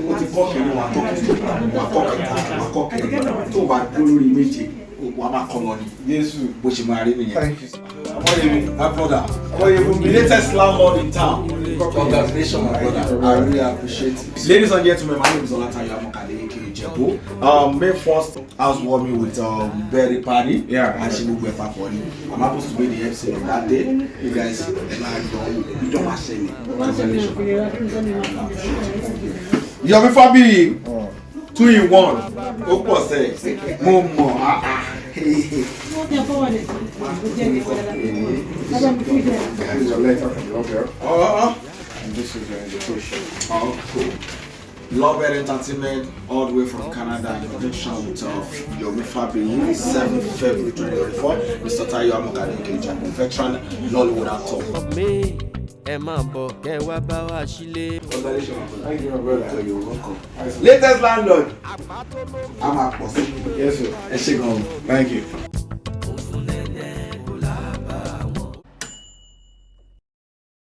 o ti kọ́ kiri wà kọ́ kiri wà kọ́ kẹta wà kọ́ kiri tó bá dúró lórí méje wà máa kọ́ lọ ni. Jésù bó ṣe máa rí nìyẹn. My brother, the latest landlord in town. Congratulations, my brother. I really appreciate it. Ladies and gentlemen, my name is Amokade, ijebu. May 1st housewarming with Berry Party. Yeah. And she will be a party. I'm supposed to be the MC on that day. You guys, you don't want to say me. Yomi Fabiyi, 2-in-1. Opo say, Momo. And this is your invitation. Oh, cool. Love and Entertainment, all the way from Canada, in conjunction with Yomi Fabiyi, 7th February 2024. Mr. Tayo Amokade, veteran Nollywood actor. Thank you, my brother. You're welcome. Latest landlord. I'm a boss. Yes, sir. Thank you.